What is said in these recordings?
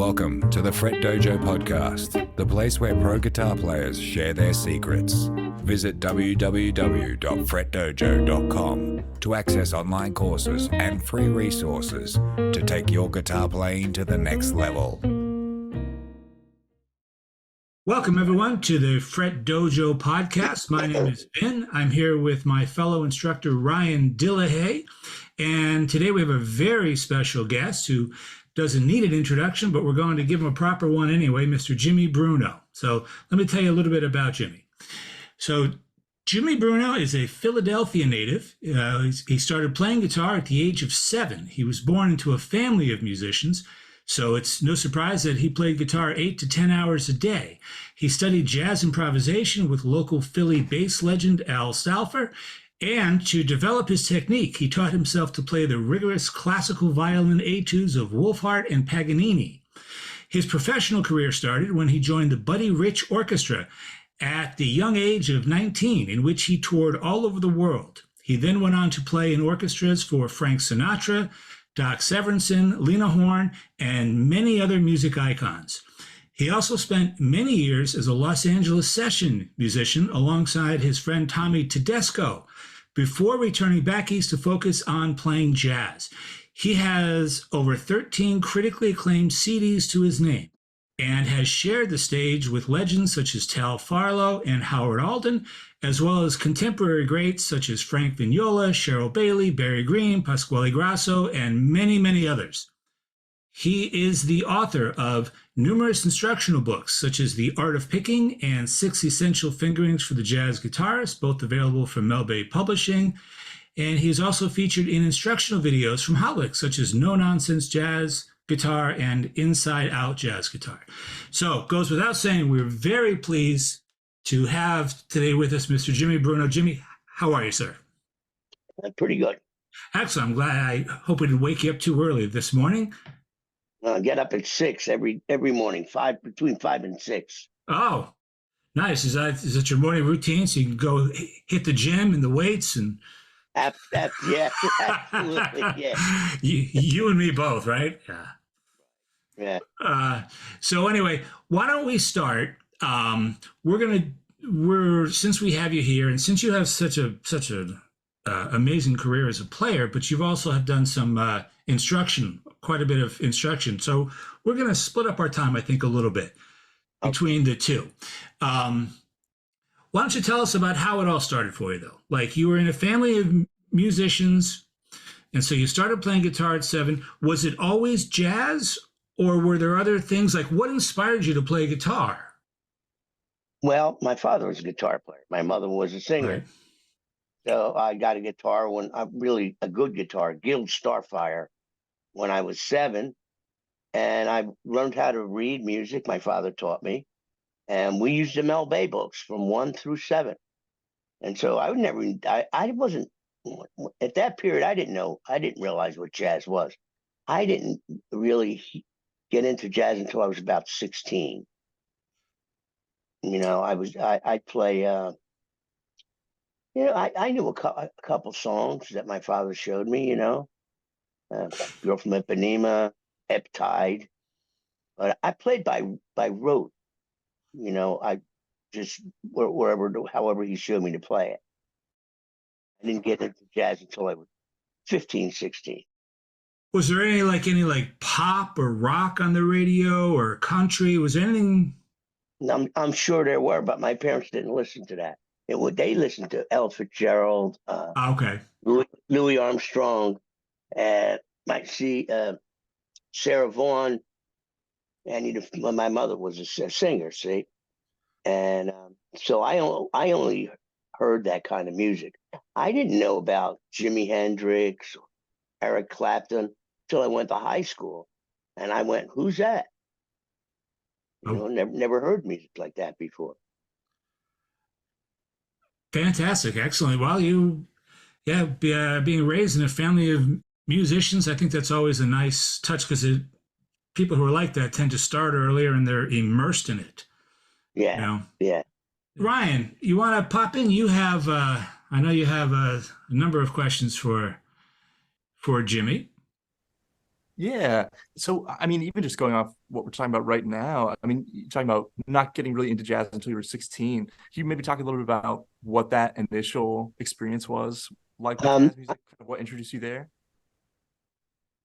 Welcome to the Fret Dojo podcast, the place where pro guitar players share their secrets. Visit www.FretDojo.com to access online courses and free resources to take your guitar playing to the next level. Welcome, everyone, to the Fret Dojo podcast. My name is Ben. I'm here with my fellow instructor, Ryan Dillahay. And today we have a very special guest who doesn't need an introduction, but we're going to give him a proper one anyway, Mr. Jimmy Bruno. So let me tell you a little bit about Jimmy. So Jimmy Bruno is a Philadelphia native. He started playing guitar at the age of 7. He was born into a family of musicians, so it's no surprise that he played guitar 8 to 10 hours a day. He studied jazz improvisation with local Philly bass legend Al Stauffer, and to develop his technique, he taught himself to play the rigorous classical violin etudes of Wolfhard and Paganini. His professional career started when he joined the Buddy Rich Orchestra at the young age of 19, in which he toured all over the world. He then went on to play in orchestras for Frank Sinatra, Doc Severinsen, Lena Horne, and many other music icons. He also spent many years as a Los Angeles session musician alongside his friend Tommy Tedesco, before returning back east to focus on playing jazz. He has over 13 critically acclaimed CDs to his name and has shared the stage with legends such as Tal Farlow and Howard Alden, as well as contemporary greats such as Frank Vignola, Cheryl Bailey, Barry Green, Pasquale Grasso, and many, many others. He is the author of numerous instructional books, such as The Art of Picking and 6 Essential Fingerings for the Jazz Guitarist, both available from Melbay Publishing. And he is also featured in instructional videos from Hotlick, such as No Nonsense Jazz Guitar and Inside Out Jazz Guitar. So it goes without saying, we're very pleased to have today with us Mr. Jimmy Bruno. Jimmy, how are you, sir? Pretty good. Excellent. I'm glad. I hope we didn't wake you up too early this morning. Get up at 6 every morning, between 5 and 6. Oh, nice. Is that your morning routine? So you can go hit the gym and the weights and. Yeah, absolutely. Yeah. You and me both, right? Yeah. So anyway, why don't we start? Since we have you here, and since you have such a amazing career as a player, but you've also have done some instruction, quite a bit of instruction. So we're going to split up our time, I think, a little bit between the two. Why don't you tell us about how it all started for you, though? Like, you were in a family of musicians, and so you started playing guitar at 7. Was it always jazz, or were there other things? Like, what inspired you to play guitar? Well, my father was a guitar player. My mother was a singer. Right. So I got a guitar really a good guitar, Guild Starfire, when I was 7. And I learned how to read music. My father taught me. And we used the Mel Bay books from 1 through 7. And so I wasn't, at that period, I didn't realize what jazz was. I didn't really get into jazz until I was about 16. You know, I'd play, I knew a couple songs that my father showed me, Girl from Ipanema, Peptide. But I played by rote. I just however he showed me to play it. I didn't get into jazz until I was 15, 16. Was there any pop or rock on the radio or country? Was there anything? I'm sure there were, but my parents didn't listen to that. They listened to Ella Fitzgerald, Okay. Louis Armstrong, and might see Sarah Vaughan. And my mother was a singer, see, and so I only heard that kind of music. I didn't know about Jimi Hendrix or Eric Clapton until I went to high school, and I went, "Who's that?" Never heard music like that before. Fantastic, excellent. Well, being raised in a family of musicians, I think that's always a nice touch because people who are like that tend to start earlier and they're immersed in it. Yeah. Ryan, you want to pop in? You have, I know you have a number of questions for Jimmy. Yeah. So, I mean, even just going off what we're talking about right now, I mean, you're talking about not getting really into jazz until you were 16. Can you maybe talk a little bit about what that initial experience was like with Um, jazz music? Kind of what introduced you there?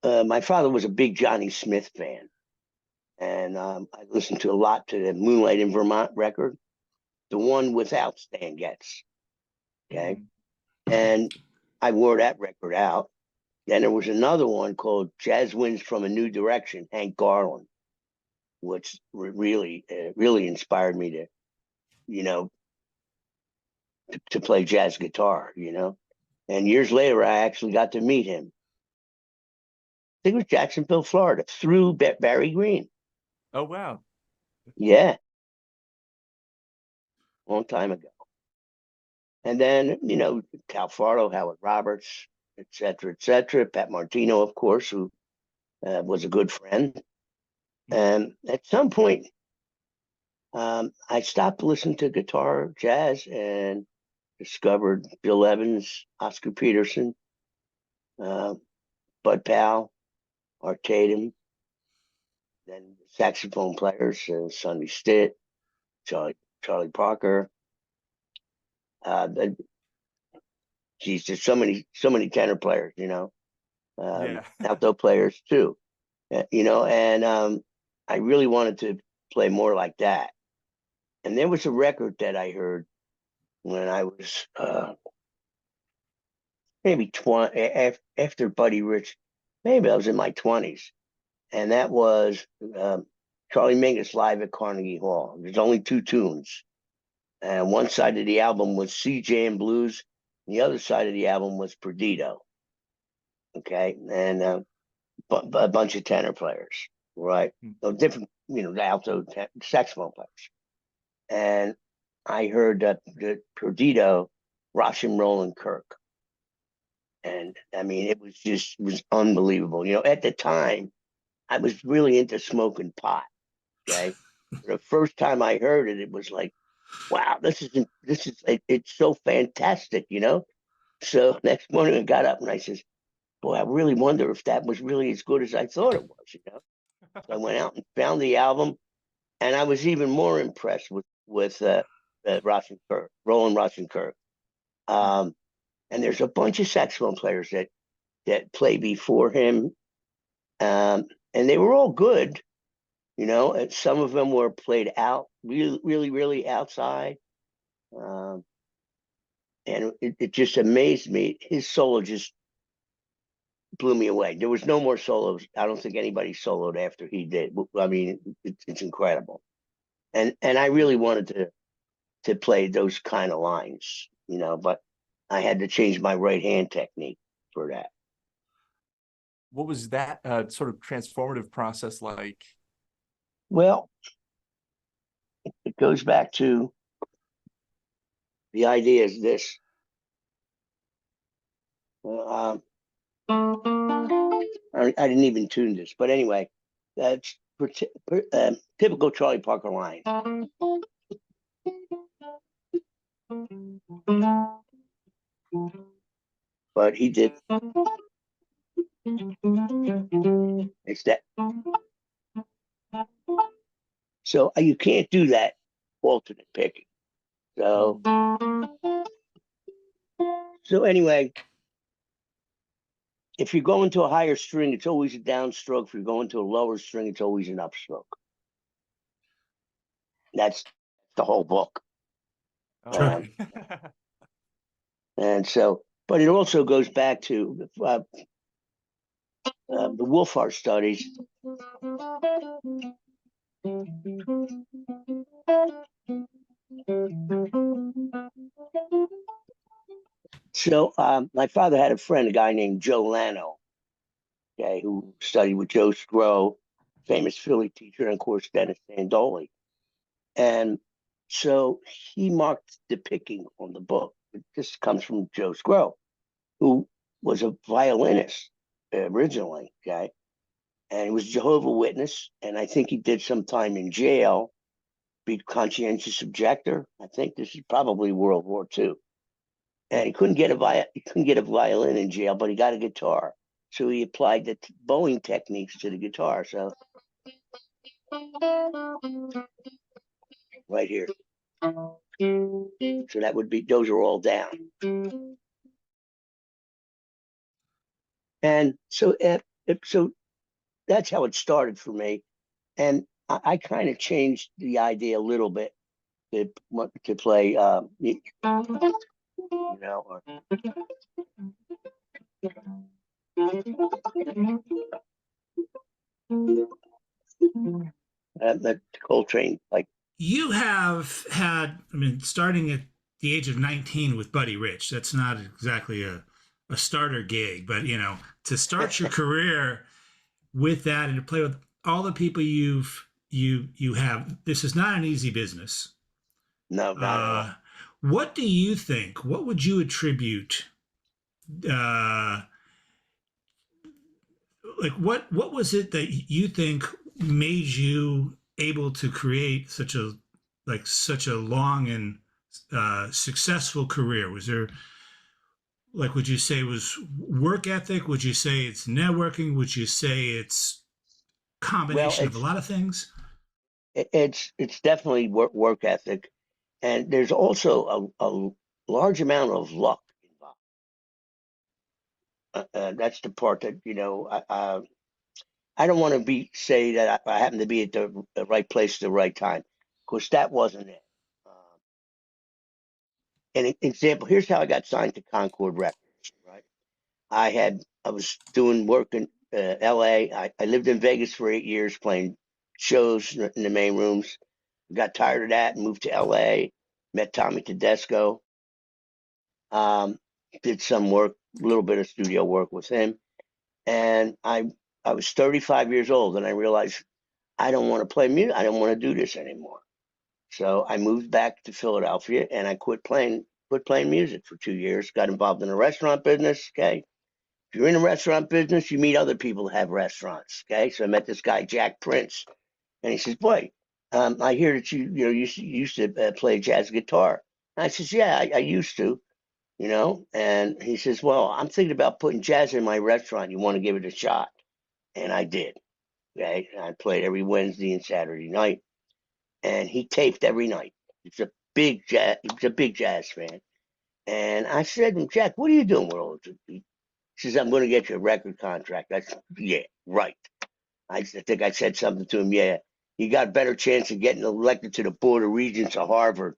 my father was a big Johnny Smith fan, and I listened to a lot to the Moonlight in Vermont record, the one without Stan Getz. Okay, Mm. and I wore that record out. Then there was another one called Jazz Winds from a New Direction, Hank Garland, which really inspired me to, you know, to play jazz guitar, you know. And years later, I actually got to meet him. I think it was Jacksonville, Florida, through Barry Green. Oh, wow. Yeah, long time ago. And then, Cal Farlow, Howard Roberts, et cetera, et cetera. Pat Martino, of course, who was a good friend. And at some point, I stopped listening to guitar jazz and discovered Bill Evans, Oscar Peterson, uh, Bud Powell, Art Tatum, then saxophone players, Sonny Stitt, Charlie Parker. Geez, there's so many tenor players, Yeah. alto players too, and I really wanted to play more like that. And there was a record that I heard when I was maybe 20 after Buddy Rich, maybe I was in my 20s, and that was Charlie Mingus live at Carnegie Hall. There's only two tunes, and one side of the album was CJ and Blues, and the other side of the album was Perdido. Okay, and a bunch of tenor players, right? So different, the alto saxophone players, and I heard the Perdido, Russian Roland Kirk. And I mean, it was unbelievable. At the time, I was really into smoking pot. Okay, the first time I heard it, it was like, wow, it's so fantastic. So next morning I got up and I says, boy, I really wonder if that was really as good as I thought it was. So I went out and found the album, and I was even more impressed with Roland Rosenkirk. Um, and there's a bunch of saxophone players that play before him, and they were all good. And some of them were played out really, really, really outside. Um, and it just amazed me. His solo just blew me away. There was no more solos. I don't think anybody soloed after he did. I mean, it's incredible. And I really wanted to play those kind of lines, but I had to change my right hand technique for that. What was that sort of transformative process like? Well, it goes back to the idea is this. I didn't even tune this, but anyway, that's typical Charlie Parker line. But he did. It's that. So you can't do that alternate picking. So anyway, if you go into a higher string, it's always a downstroke. If you go into a lower string, it's always an upstroke. That's the whole book. Oh. And so, but it also goes back to the Wolfhard studies. So my father had a friend, a guy named Joe Lano, okay, who studied with Joe Skro, famous Philly teacher, and of course Dennis Sandoli. And so he marked the picking on the book. This comes from Joe Skro, who was a violinist originally, okay? And he was a Jehovah's Witness, and I think he did some time in jail, be conscientious objector. I think this is probably World War II. And he couldn't get a violin in jail, but he got a guitar. So he applied the bowing techniques to the guitar. So right here. So that would be, those are all down. And so, so that's how it started for me. And I kind of changed the idea a little bit to play, you know, or, the Coltrane, like. You have had, I mean, starting at the age of 19 with Buddy Rich, that's not exactly a starter gig, but, you know, to start your career with that and to play with all the people you have, this is not an easy business. No, not at all. What do you think? What would you attribute? Like what was it that you think made you able to create such a long and successful career? Was there, like, would you say it was work ethic? Would you say it's networking? Would you say it's combination of a lot of things? It's definitely work ethic, and there's also a large amount of luck involved. That's the part that, you know, I don't want to say that I happen to be at the right place at the right time, because that wasn't it. An example, here's how I got signed to Concord Records, right? I was doing work in LA. I lived in Vegas for 8 years playing shows in the main rooms. Got tired of that and moved to LA, met Tommy Tedesco, did some work, a little bit of studio work with him. And I was 35 years old and I realized I don't want to play music. I don't want to do this anymore. So I moved back to Philadelphia and I quit playing music for 2 years, got involved in the restaurant business. Okay. If you're in the restaurant business, you meet other people that have restaurants. Okay. So I met this guy, Jack Prince, and he says, boy, I hear that you used to play jazz guitar. And I says, yeah, I used to, you know. And he says, well, I'm thinking about putting jazz in my restaurant. You want to give it a shot? And I did. Okay. And I played every Wednesday and Saturday night. And he taped every night. He's a big jazz fan. And I said to him, Jack, what are you doing with all this? He says, I'm going to get you a record contract. I said, yeah, right. I think I said something to him, yeah, you got a better chance of getting elected to the Board of Regents of Harvard.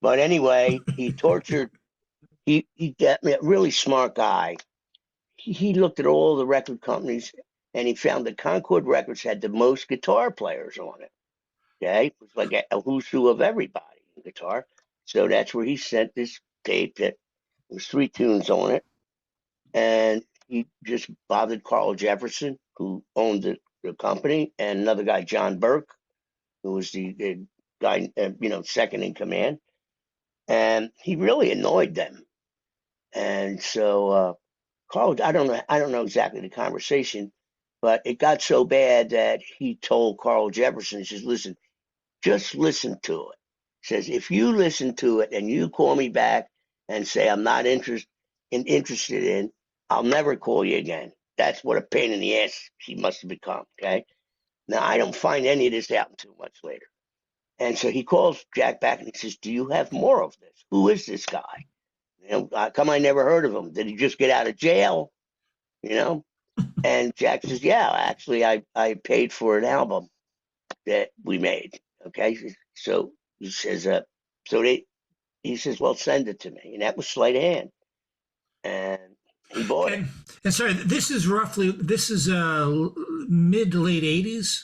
But anyway, he got me, a really smart guy. He looked at all the record companies and he found that Concord Records had the most guitar players on it. Okay, it was like a who's who of everybody in guitar. So that's where he sent this tape that was 3 tunes on it. And he just bothered Carl Jefferson, who owned the company, and another guy, John Burke, who was the guy, second in command. And he really annoyed them. And so Carl, I don't know exactly the conversation, but it got so bad that he told Carl Jefferson, he says, listen, just listen to it. He says, if you listen to it and you call me back and say I'm not interested in, I'll never call you again. That's what a pain in the ass he must have become. Okay. Now I don't find any of this out until much later. And so he calls Jack back and he says, do you have more of this? Who is this guy? You know, how come I never heard of him? Did he just get out of jail? You know? And Jack says, yeah, actually I paid for an album that we made. Okay. So he says, he says, well, send it to me. And that was sleight of hand. And he bought it. And sorry, this is mid to late 80s.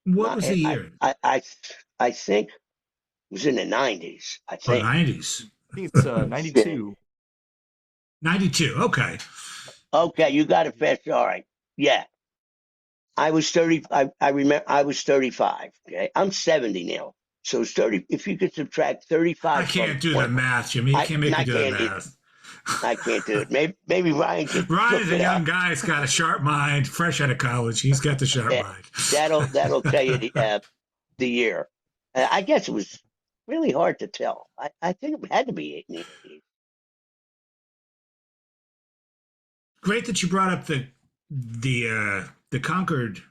What was the year? I think it was in the 90s. I think. 90s. I think it's 92. 92. Okay. Okay, you got it fast. All right. Yeah. I was 30. I remember I was 35. Okay. I'm 70 now. So it's 30. If you could subtract 35. I can't do the math, Jimmy. You can't make me do the math. I can't do it. Maybe Ryan can. Ryan's a young guy. He's got a sharp mind, fresh out of college. He's got the sharp mind. That'll tell you the year. I guess it was really hard to tell. I think it had to be 8. great that you brought up the Concord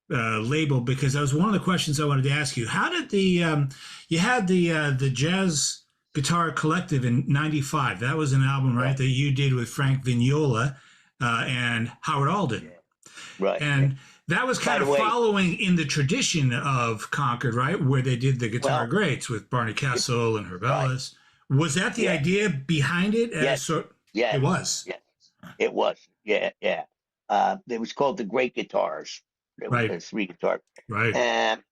label, because that was one of the questions I wanted to ask you. How did you had the Jazz Guitar Collective in '95? That was an album, right, that you did with Frank Vignola and Howard Alden. Right. And that was kind of following in the tradition of Concord, right, where they did the Guitar Greats with Barney Kessel and Herb Ellis. Was that the idea behind it? Yes. Yeah. It was. Yeah. It was. Yeah. Yeah. It was called the Great Guitars. There was 3 guitars. Right. And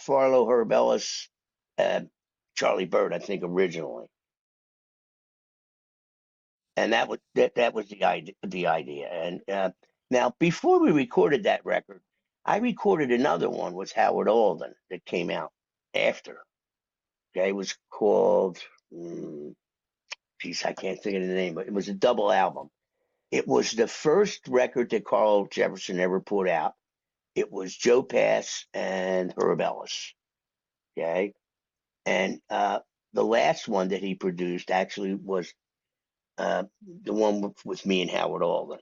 Farlow, Herb Ellis, Charlie Bird, I think, originally. And that was the idea. And now, before we recorded that record, I recorded another one with Howard Alden that came out after. Okay, it was called, I can't think of the name, but it was a double album. It was the first record that Carl Jefferson ever put out. It was Joe Pass and Herb Ellis. Okay, and the last one that he produced actually was the one with me and Howard Alden.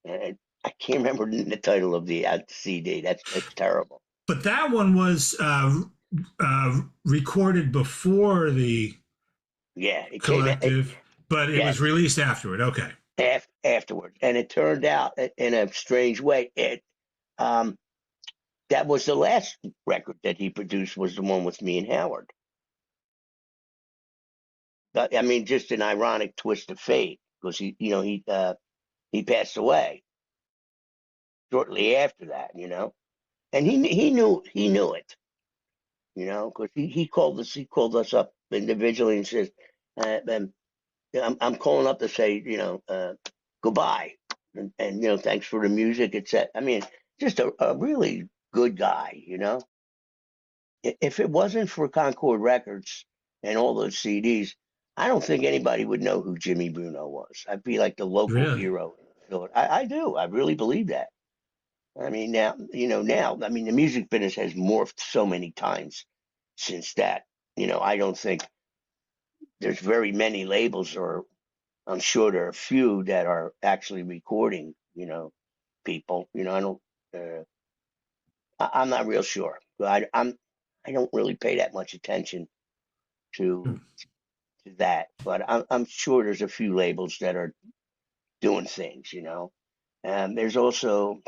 And I can't remember the title of the CD. That's terrible. But that one was recorded before the Collective, but it was released afterward. Okay. Afterwards, and it turned out in a strange way, that was the last record that he produced, was the one with me and Howard. But I mean, just an ironic twist of fate, because he passed away shortly after that, and he knew it, because he called us up individually and says, I'm calling up to say, goodbye, and thanks for the music, etc. I mean, just a really good guy, If it wasn't for Concord Records and all those CDs, I don't think anybody would know who Jimmy Bruno was. I'd be like the local hero. I do. I really believe that. I mean, now, I mean, the music business has morphed so many times since that. I don't think there's very many labels, or I'm sure there are a few that are actually recording, people. I don't. I'm not real sure. I don't really pay that much attention to that, but I'm sure there's a few labels that are doing things, And there's also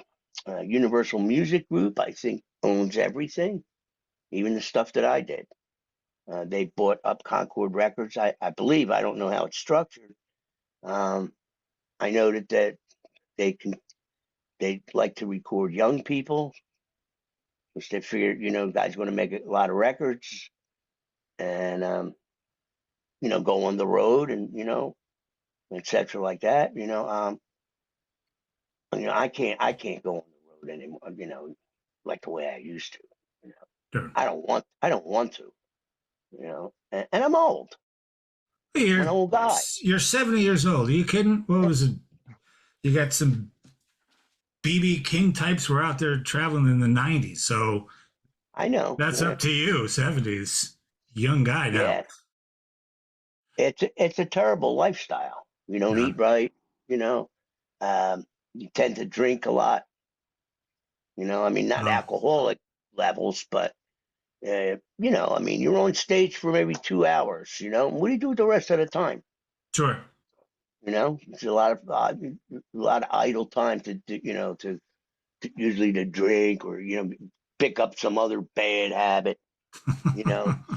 Universal Music Group, I think, owns everything, even the stuff that I did. They bought up Concord Records, I believe. I don't know how it's structured. I know that they like to record young people, because they figured, guys going to make a lot of records, and go on the road, and etc. like that. I can't go on the road anymore. Like the way I used to. Sure. I don't want to. And I'm old. I'm an old guy. You're 70 years old. Are you kidding? What was it? You got some BB King types were out there traveling in the 90s. So I know. That's up to you, 70s. Young guy now. Yeah. It's a terrible lifestyle. You don't eat right, you tend to drink a lot. I mean, not alcoholic levels, but I mean, you're on stage for maybe 2 hours, What do you do the rest of the time? Sure. It's a lot of idle time to usually to drink, or, pick up some other bad habit,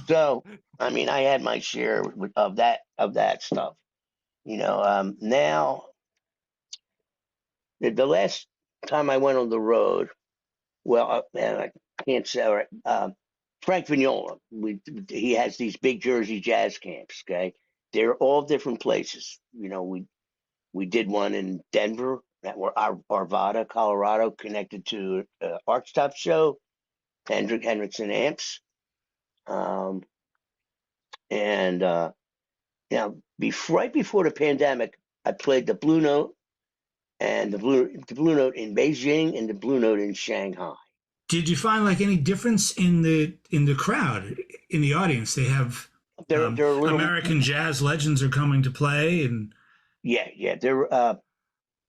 So, I mean, I had my share of that stuff, now the last time I went on the road, well, I can't say, Frank Vignola, he has these big Jersey jazz camps. Okay, they're all different places. We did one in Denver at Arvada, Colorado, connected to Archtop Show, Hendrick Hendrickson amps, and now right before the pandemic, I played the Blue Note and the Blue Note in Beijing and the Blue Note in Shanghai. Did you find like any difference in the crowd, in the audience? They have American jazz legends are coming to play, and yeah, they're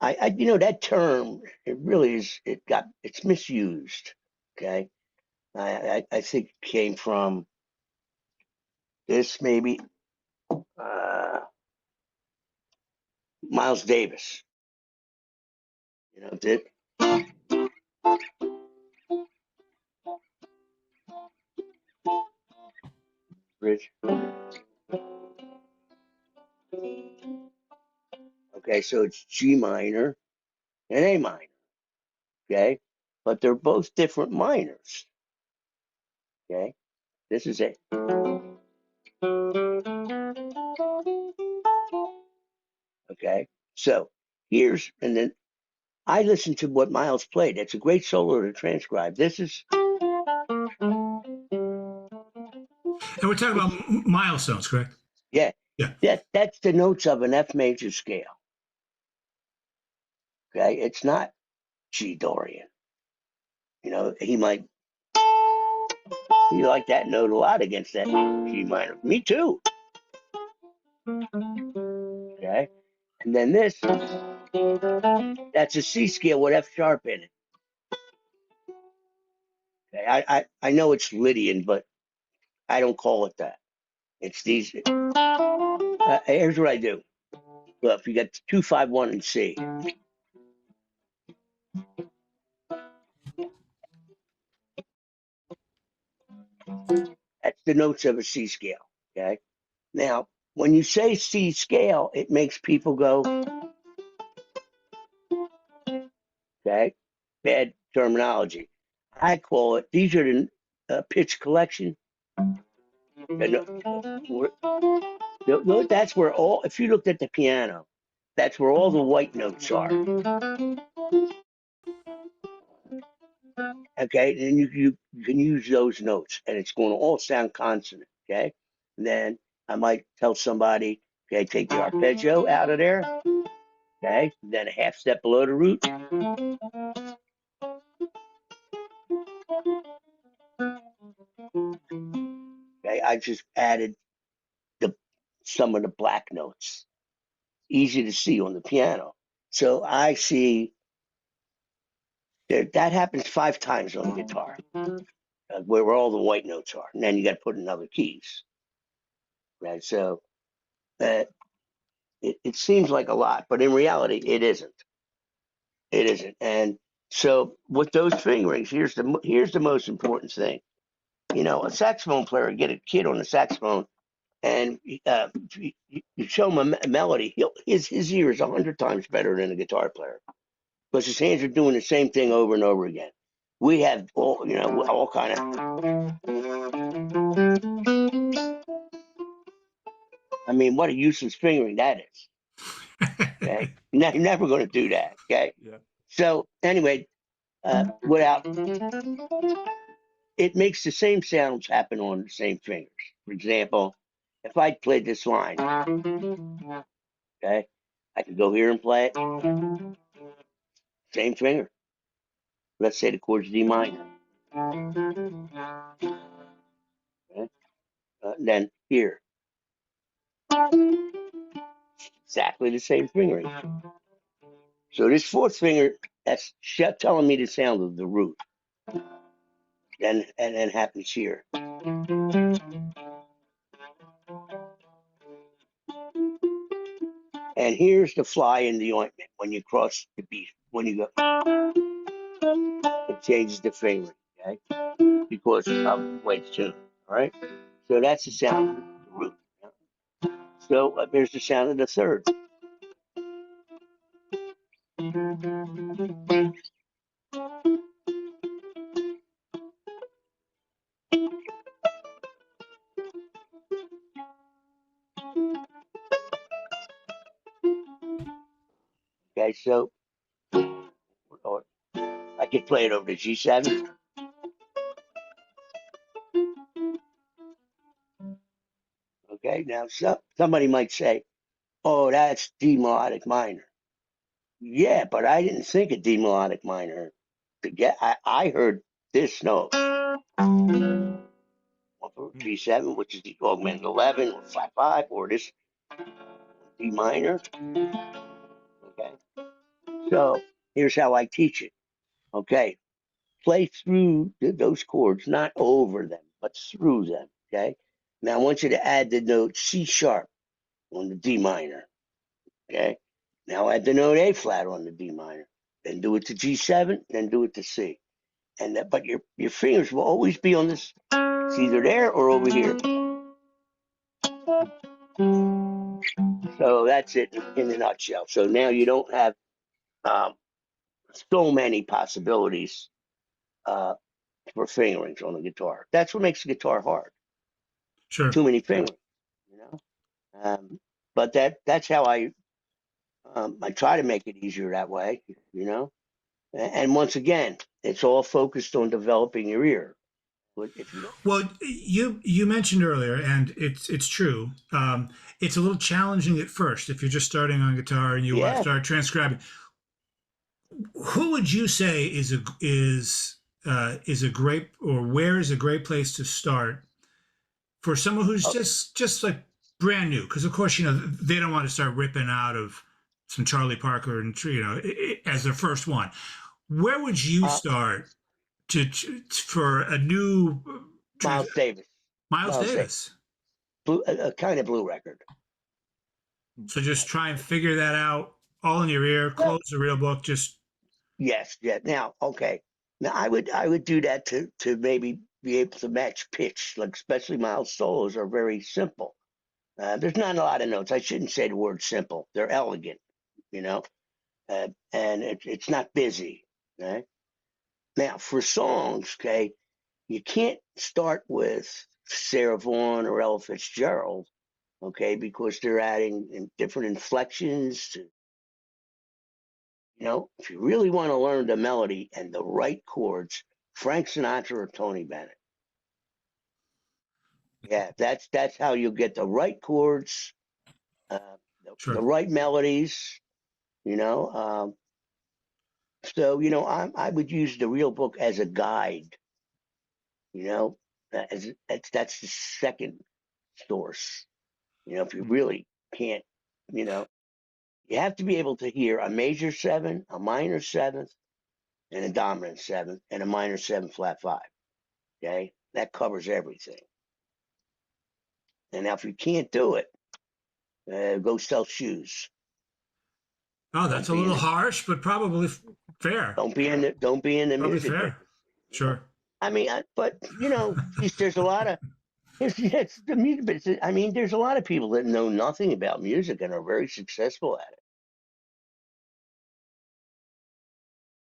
that term, it really is, it's misused. Okay. I think it came from this maybe, Miles Davis, did Rich. Okay. So it's G minor and A minor. Okay. But they're both different minors. Okay. This is A. Okay. So and then I listened to what Miles played. It's a great solo to transcribe. This is, And we're talking about milestones, correct? yeah, Yeah. that's the notes of an F major scale. Okay. It's not G Dorian. He like that note a lot against that G minor. Me too. Okay. And then this, that's a C scale with F sharp in it. Okay. I know it's Lydian, but I don't call it that. It's these. Here's what I do. Well, if you got 2, 5, 1, and C, that's the notes of a C scale. Okay. Now, when you say C scale, it makes people go, okay, bad terminology. I call it, these are the pitch collection. That's where if you looked at the piano, that's where all the white notes are. Okay, and you can use those notes, and it's going to all sound consonant. Okay, and then I might tell somebody, okay, take the arpeggio out of there. Okay, then a half step below the root. Okay, I just added some of the black notes. Easy to see on the piano. So I see that happens 5 times on the guitar, where all the white notes are, and then you got to put in other keys. Right, so it seems like a lot, but in reality, it isn't. It isn't. And so with those fingerings, here's the most important thing. A saxophone player, get a kid on the saxophone, and you show him a melody, his ear is 100 times better than a guitar player, because his hands are doing the same thing over and over again. We have all kind of. I mean, what a useless fingering that is. Okay, you're never going to do that. Okay. Yeah. So anyway, without it makes the same sounds happen on the same fingers. For example, if I played this line, okay, I could go here and play it. Same finger. Let's say the chord's D minor. Okay. Then here. Exactly the same fingering. So this fourth finger, that's telling me the sound of the root. And then happens here. And here's the fly in the ointment when you cross the beat. When you go, it changes the fingering, okay? Because of the way it's tuned, all right? So that's the sound of the root. So there's the sound of the third. Okay, so I could play it over the G7. Okay, now somebody might say, oh, that's D melodic minor. Yeah, but I didn't think of D melodic minor. I heard this note. G7, which is the augmented 11 or flat 5, or this D minor. Okay. So here's how I teach it. Okay, play through those chords, not over them, but through them. Okay. Now I want you to add the note C sharp on the D minor. Okay. Now add the note A flat on the D minor. Then do it to G7. Then do it to C. And that, but your fingers will always be on this. It's either there or over here. So that's it in a nutshell. So now you don't have so many possibilities for fingerings on the guitar. That's what makes the guitar hard. Sure. Too many fingers, you know. But that's how I try to make it easier that way, you know. And once again, it's all focused on developing your ear. If you Well, you mentioned earlier, and it's true. It's a little challenging at first if you're just starting on guitar and you want to start transcribing. Who would you say is a great, or where is a great place to start for someone who's just like brand new? Because of course, you know, they don't want to start ripping out of some Charlie Parker and, you know, as their first one. Where would you start for a new Miles Davis? Miles Davis. Blue, a kind of blue record. So just try and figure that out all in your ear. Close the real book. Just yes. Now, okay. Now I would do that to maybe be able to match pitch. Like especially Miles solos are very simple. There's not a lot of notes. I shouldn't say the word simple. They're elegant, you know, and it's not busy. Okay. Now for songs, okay, you can't start with Sarah Vaughan or Ella Fitzgerald, okay, because they're adding different inflections. You know, if you really want to learn the melody and the right chords, Frank Sinatra or Tony Bennett. Yeah, that's how you get the right chords, the right melodies. You know, so you know, I would use the real book as a guide. You know, that's the second source. You know, if you really can't, you know, you have to be able to hear a major seven, a minor seventh, and a dominant seventh, and a minor seven flat five. Okay, that covers everything. And now, if you can't do it, go sell shoes. oh, that's a little harsh, but probably fair. Don't be in the Probably music fair. business. Sure. I mean, but you know, there's a lot of it's the music business. I mean, there's a lot of people that know nothing about music and are very successful at it.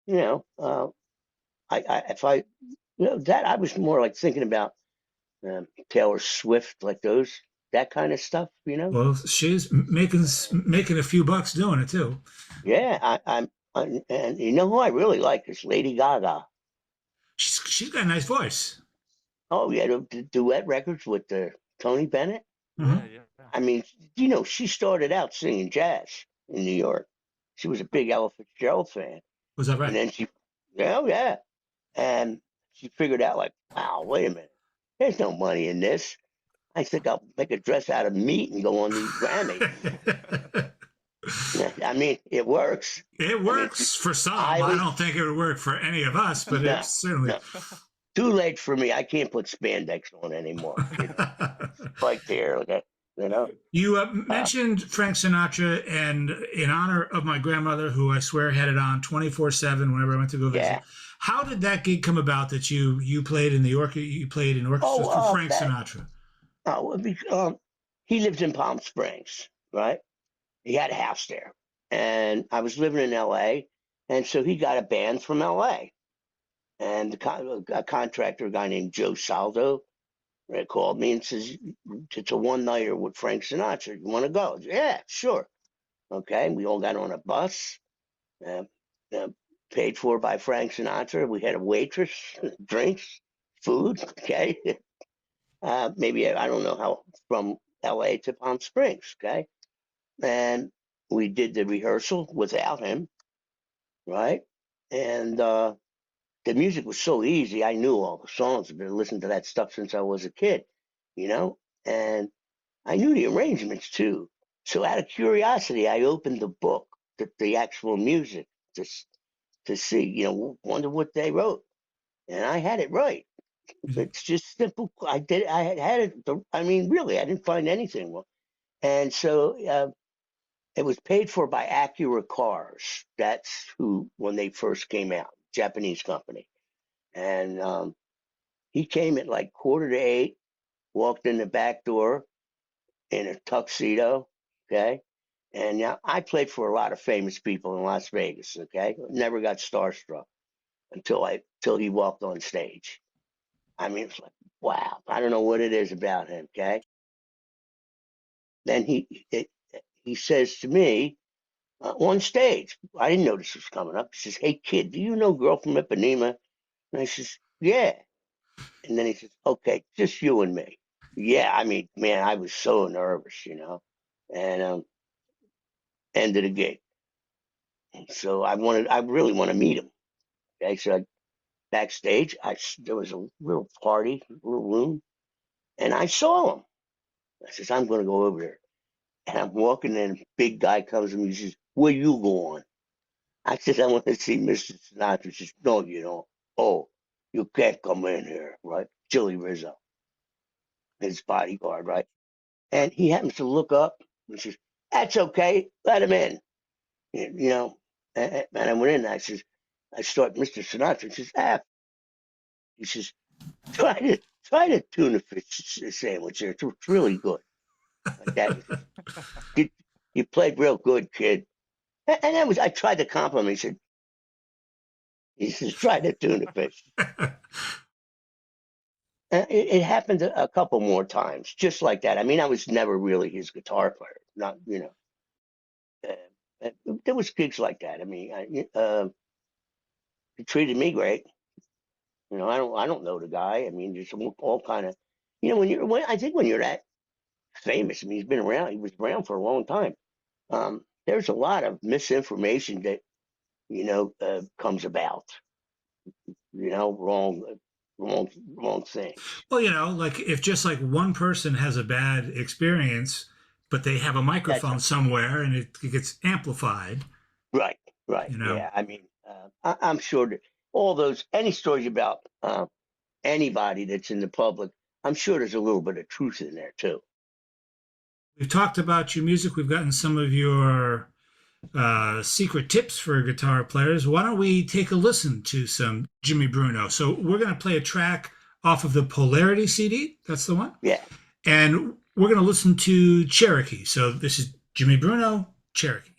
You know, if I, you know, that I was more like thinking about Taylor Swift, like that kind of stuff. You know. Well, she's making a few bucks doing it too. Yeah, and you know who I really like is Lady Gaga. She's got a nice voice. Oh yeah, the duet records with Tony Bennett. Mm-hmm. Yeah. I mean, you know, she started out singing jazz in New York. She was a big Ella Fitzgerald fan. Was that right? And then yeah. And she figured out, like, wow, wait a minute. There's no money in this. I think I'll make a dress out of meat and go on these Grammys. I mean, it works. It works for some. I don't think it would work for any of us, but it's certainly. No. Too late for me. I can't put spandex on anymore. You know? Right there, okay. You know. You mentioned Frank Sinatra, and in honor of my grandmother, who I swear had it on 24/7 whenever I went to go visit. Yeah. How did that gig come about that you played in the orchestra? You played in orchestras for Frank Sinatra. He lived in Palm Springs, right? He had a house there, and I was living in L.A., and so he got a band from L.A. And a contractor, a guy named Joe Saldo, called me and says, it's a one-nighter with Frank Sinatra. You want to go? Yeah, sure. Okay, we all got on a bus, paid for by Frank Sinatra. We had a waitress, drinks, food, okay? Maybe, I don't know how, from L.A. to Palm Springs, okay? And we did the rehearsal without him, right? And the music was so easy. I knew all the songs. I've been listening to that stuff since I was a kid, you know? And I knew the arrangements too. So out of curiosity, I opened the book, the actual music, to see, wonder what they wrote. And I had it right. It's just simple. I had it. I mean, really, I didn't find anything wrong. And so it was paid for by Acura Cars. That's who, when they first came out, Japanese company. And he came at like 7:45, walked in the back door in a tuxedo, okay? And now I played for a lot of famous people in Las Vegas, okay? Never got starstruck until he walked on stage. I mean, it's like, wow, I don't know what it is about him, okay? Then he says to me on stage, I didn't know this was coming up. He says, "Hey, kid, do you know Girl from Ipanema?" And I says, "Yeah." And then he says, "Okay, just you and me." Yeah, I mean, man, I was so nervous, and ended the gig. So I really want to meet him. Okay, so backstage, there was a little party, a little room, and I saw him. I says, "I'm going to go over there." And I'm walking in, big guy comes to me, he says, "Where you going?" I says, "I want to see Mr. Sinatra." He says, "No, you don't. Oh, you can't come in here," right? Chili Rizzo, his bodyguard, right? And he happens to look up and says, "That's okay, let him in." You know, and I went in and I start Mr. Sinatra. He says, he says, try the tuna fish sandwich here. It's really good. Like that. You played real good, kid. And I tried to compliment. He says, try the tuna fish. It happened a couple more times, just like that. I mean, I was never really his guitar player. Not, there was gigs like that. I mean, he treated me great. I don't know the guy. I mean, just all kind of, I think when you're that famous, I mean, he was around for a long time. There's a lot of misinformation that, comes about, wrong things. Well, like if just like one person has a bad experience, but they have a microphone somewhere and it gets amplified. Right. Yeah. I mean, I'm sure that any stories about anybody that's in the public, I'm sure there's a little bit of truth in there too. We've talked about your music. We've gotten some of your secret tips for guitar players. Why don't we take a listen to some Jimmy Bruno? So we're going to play a track off of the Polarity CD. That's the one? Yeah. And we're going to listen to Cherokee. So this is Jimmy Bruno, Cherokee.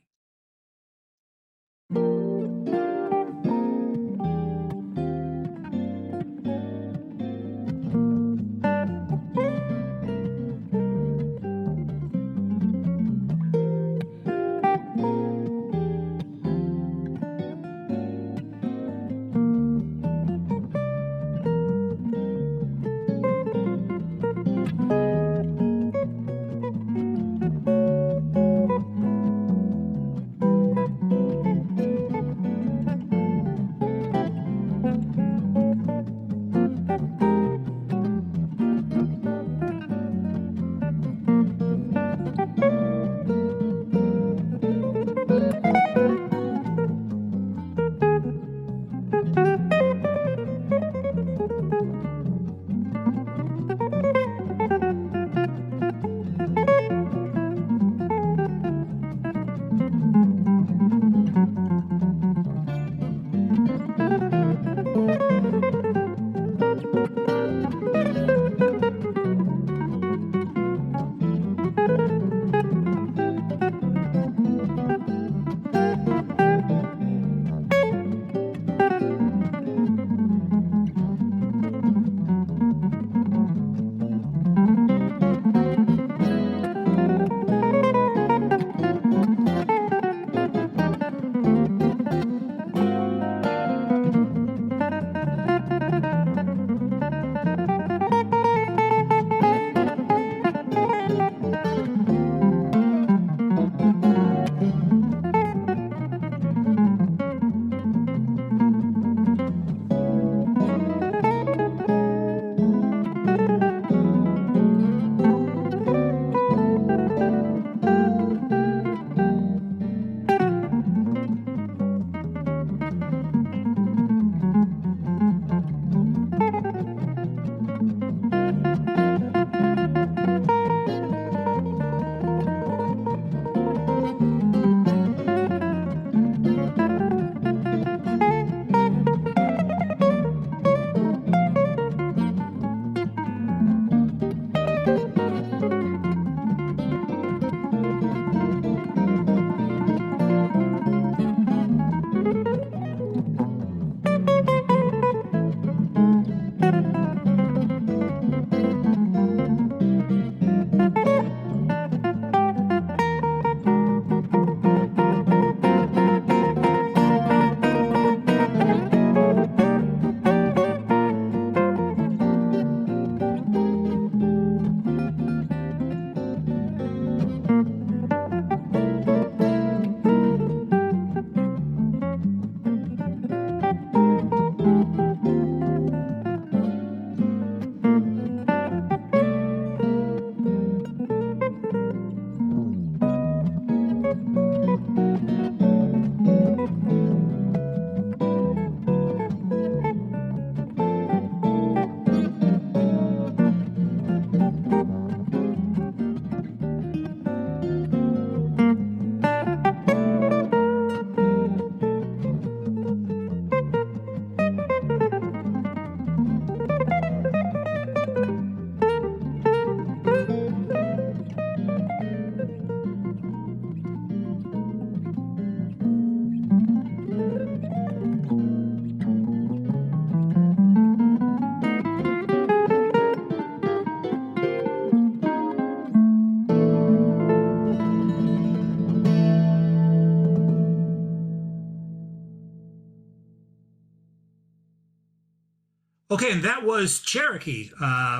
Okay, and that was Cherokee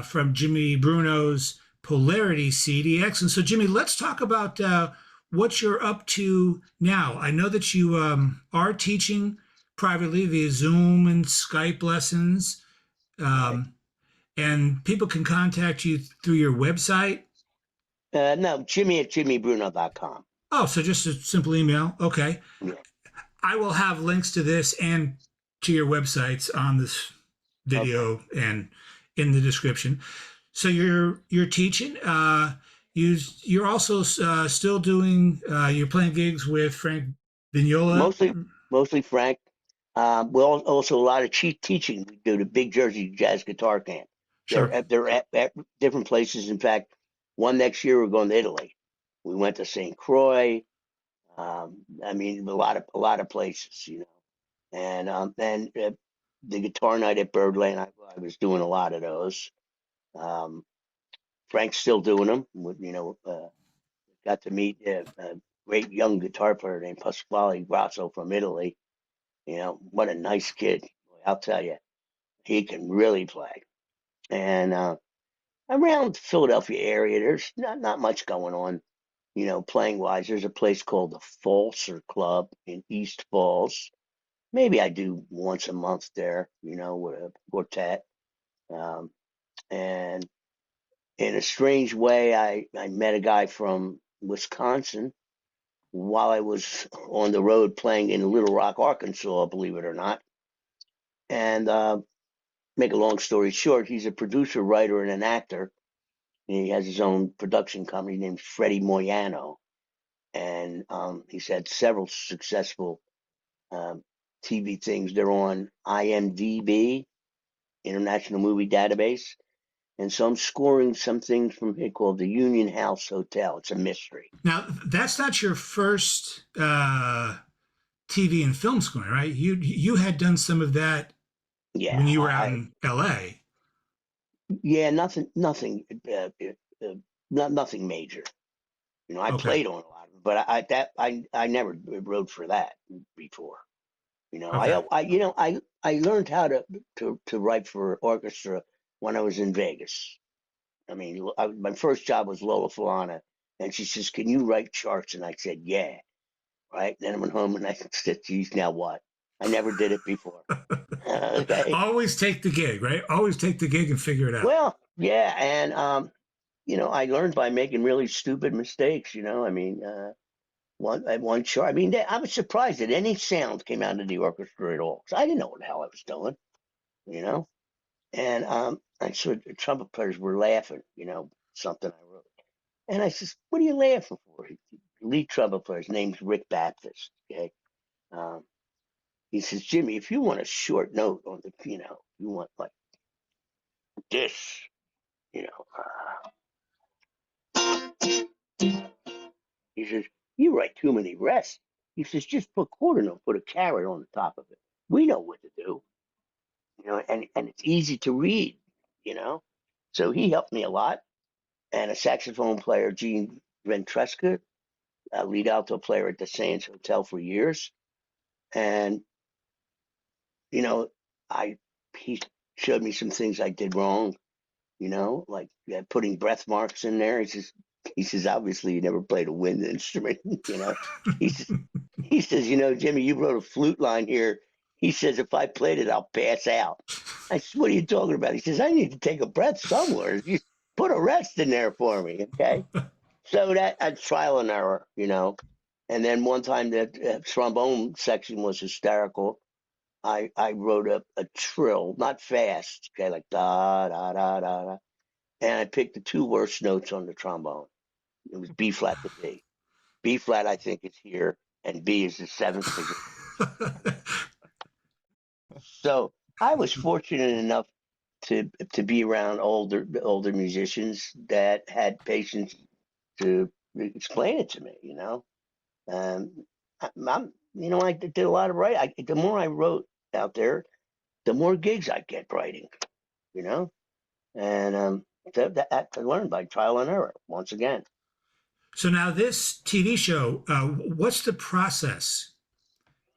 from Jimmy Bruno's Polarity CDX. And so, Jimmy, let's talk about what you're up to now. I know that you are teaching privately via Zoom and Skype lessons, and people can contact you through your website. No, Jimmy at jimmybruno.com. Oh, so just a simple email. Okay. Yeah. I will have links to this and to your websites on this video and in the description. So you're teaching. You're also still doing. You're playing gigs with Frank Vignola. Mostly Frank. Well, also a lot of cheap teaching. We do the Big Jersey Jazz Guitar Camp. Sure. They're at different places. In fact, one next year we're going to Italy. We went to St. Croix. I mean, a lot of places, you know. And the guitar night at Birdland, I was doing a lot of those. Frank's still doing them. You know, got to meet a great young guitar player named Pasquale Grasso from Italy. You know, what a nice kid. I'll tell you, he can really play. And around the Philadelphia area, there's not much going on, you know, playing wise. There's a place called the Falser Club in East Falls. Maybe I do once a month there, you know, with a quartet. And in a strange way, I met a guy from Wisconsin while I was on the road playing in Little Rock, Arkansas, believe it or not. And make a long story short, he's a producer, writer, and an actor. And he has his own production company named Freddie Moyano. And he's had several successful TV things. They're on IMDb, International Movie Database. And so I'm scoring some things from here called the Union House Hotel. It's a mystery. Now, that's not your first TV and film scoring, right? You had done some of that when you were out in L.A. Yeah, nothing major. You know, I played on a lot of it, but I never wrote for that before. You know, Okay. I learned how to write for orchestra when I was in Vegas. I mean, my first job was Lola Falana, and she says, "Can you write charts?" And I said, "Yeah." Right. Then I went home and I said, "Geez, now what?" I never did it before. Okay. Always take the gig, right? Always take the gig and figure it out. Well, yeah, and you know, I learned by making really stupid mistakes. You know, I mean, one chart. I mean, I was surprised that any sound came out of the orchestra at all because I didn't know what the hell I was doing. You know. And I saw the trumpet players were laughing, you know, something I wrote. And I says, "What are you laughing for?" The lead trumpet player, his name's Rick Baptist, okay? He says, "Jimmy, if you want a short note on the, you know, you want like this, you know, he says, you write too many rests." He says, "Just put quarter note, put a caret on the top of it. We know what to do, you know, and it's easy to read, you know." So he helped me a lot. And a saxophone player, Gene Ventresca, a lead alto player at the Sands Hotel for years. And, you know, he showed me some things I did wrong, you know, like putting breath marks in there. He says, obviously you never played a wind instrument, you know. He says, "You know, Jimmy, you wrote a flute line here." He says, "If I played it, I'll pass out." I said, "What are you talking about?" He says, "I need to take a breath somewhere. You put a rest in there for me, okay?" So that's trial and error, you know. And then one time the trombone section was hysterical. I wrote a trill, not fast, okay, like da da da da da, and I picked the two worst notes on the trombone. It was B flat to B. B flat, I think, is here, and B is the seventh position. So I was fortunate enough to be around older musicians that had patience to explain it to me, you know. You know, I did a lot of writing. The more I wrote out there, the more gigs I get writing, you know. And that I learned by trial and error once again. So now this TV show, what's the process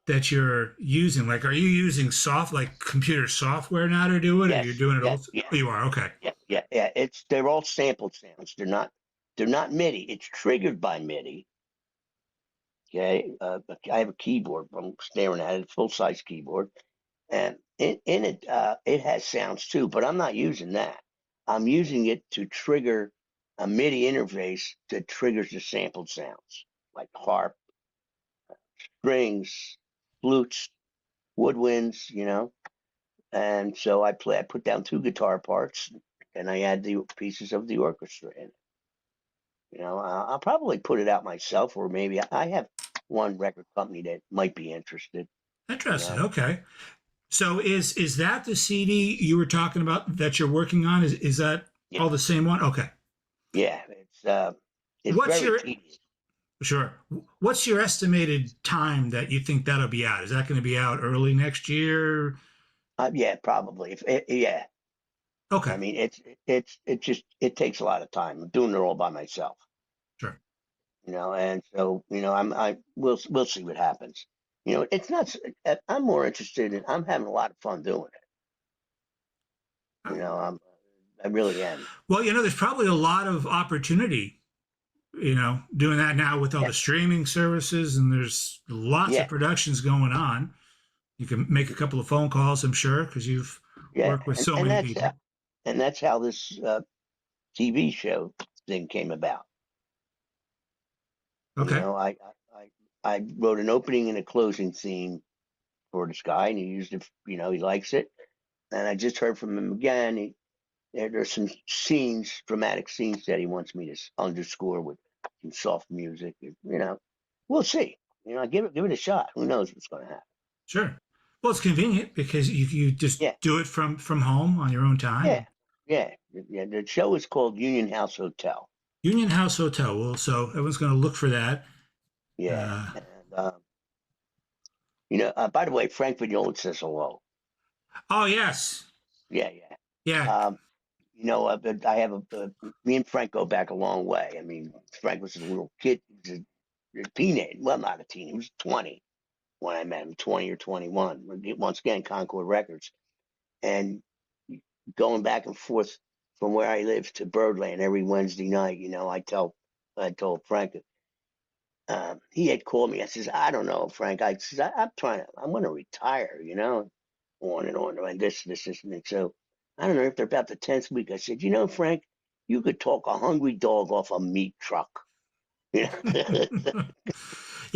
that you're using? Like, are you using computer software now to do it, or you're Yes, doing it all? yes, yeah, Oh, you are. Okay. yeah. They're all sampled sounds. They're not MIDI. It's triggered by MIDI. Okay, I have a keyboard. I'm staring at it, full size keyboard, and in it, it has sounds too. But I'm not using that. I'm using it to trigger a MIDI interface that triggers the sampled sounds, like harp, strings, flutes, woodwinds. And so I put down two guitar parts, and I add the pieces of the orchestra in. I'll probably put it out myself, or maybe I have one record company that might be interested. You Interesting. know, Okay. So is that the CD you were talking about that you're working on? Is that yeah, all the same one? Okay. yeah. It's What's very your tedious. Sure. What's your estimated time that you think that'll be out? Is that going to be out early next year? Yeah, probably. Yeah, Okay. I mean, it takes a lot of time. I'm doing it all by myself. Sure. And so we'll see what happens. It's not. I'm more interested in. I'm having a lot of fun doing it. I really am. Well, there's probably a lot of opportunity, doing that now with all Yeah, the streaming services, and there's lots of yeah, productions going on. You can make a couple of phone calls, I'm sure, because you've yeah, worked with and, so and many that's people. how this TV show thing came about. Okay. I wrote an opening and a closing theme for this guy, and he used it. He likes it, and I just heard from him again. There's some scenes, dramatic scenes that he wants me to underscore with some soft music. We'll see. Give it a shot. Who knows what's going to happen? Sure. Well, it's convenient because you just Yeah, do it from home on your own yeah, time. yeah. The show is called Union House Hotel. Union House Hotel. Well, so everyone's going to look for that. Yeah, Uh, and by the way, Frank Vignola says hello. oh yes, Yeah, yeah. yeah, But I have me and Frank go back a long way. I mean, Frank was a little kid, he was a teenager. Well, not a teen. He was 20 when I met him, 20 or 21. Once again, Concord Records, and going back and forth from where I live to Birdland every Wednesday night. I told Frank. He had called me. I says, I don't know, Frank. I'm going to retire. On and on, and this, and so I don't know if they're about the 10th week. I said, Frank, you could talk a hungry dog off a meat truck. yeah.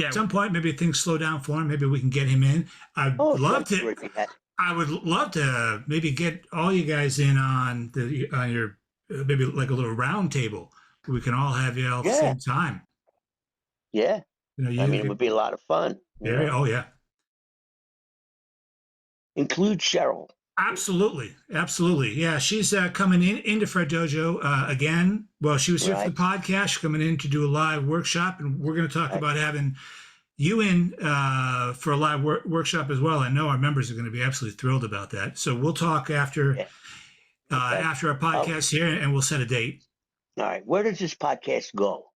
At some point, maybe things slow down for him. Maybe we can get him in. I'd Oh, love sure, to. sure, yeah. I would love to maybe get all you guys in on your maybe like a little round table where we can all have you all at the Yeah, same time. yeah. I mean, it would be a lot of fun. Oh yeah. Include Cheryl. Absolutely, absolutely. Yeah, she's coming into Fret Dojo again. Well, she was here for the podcast. She's coming in to do a live workshop, and we're going to talk about having you in for a live workshop as well. I know our members are going to be absolutely thrilled about that. So we'll talk after after our podcast here, and we'll set a date. All right. Where does this podcast go?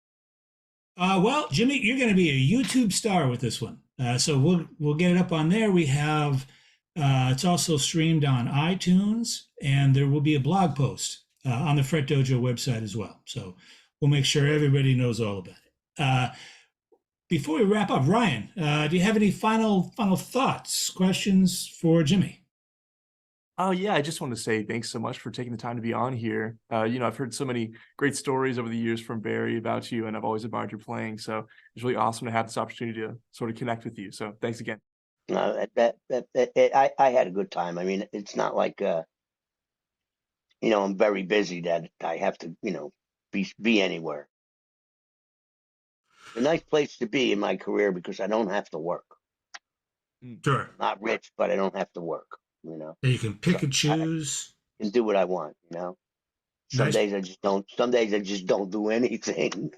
Well, Jimmy, you're going to be a YouTube star with this one. So we'll get it up on there. We have. It's also streamed on iTunes, and there will be a blog post on the Fret Dojo website as well. So we'll make sure everybody knows all about it. Before we wrap up, Ryan, do you have any final thoughts, questions for Jimmy? Oh yeah, I just want to say thanks so much for taking the time to be on here. I've heard so many great stories over the years from Barry about you, and I've always admired your playing. So it's really awesome to have this opportunity to sort of connect with you. So thanks again. No, I had a good time. I mean, it's not like I'm very busy that I have to be anywhere. It's a nice place to be in my career because I don't have to work. Sure. I'm not rich, but I don't have to work. And you can pick and choose. I can do what I want. Some days I just don't. Some days I just don't do anything.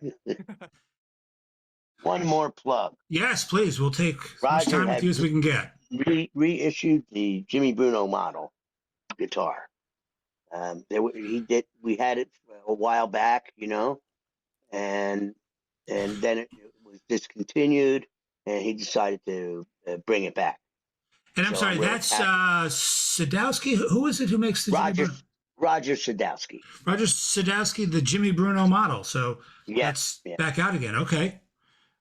One more plug. Yes, please. We'll take as much Roger time with you as we can get. Reissued the Jimmy Bruno model guitar. We had it a while back, and then it was discontinued, and he decided to bring it back. And I'm So sorry, I'm really that's happy. Sadowski. Who is it who makes the Jimmy Roger Bruno? Roger Sadowski. Roger Sadowski, the Jimmy Bruno model. So Yes, that's back out again. Okay.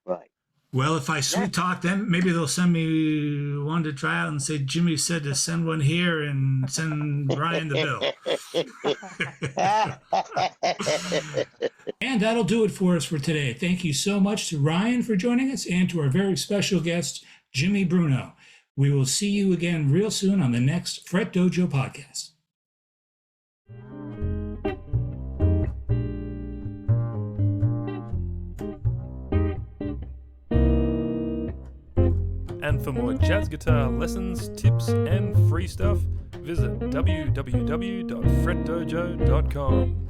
right. Well, if I sweet talk them, maybe they'll send me one to try out and say Jimmy said to send one here and send Ryan the bill. And that'll do it for us for today. Thank you so much to Ryan for joining us and to our very special guest, Jimmy Bruno. We will see you again real soon on the next Fret Dojo podcast. And for more jazz guitar lessons, tips, and free stuff, visit www.fretdojo.com.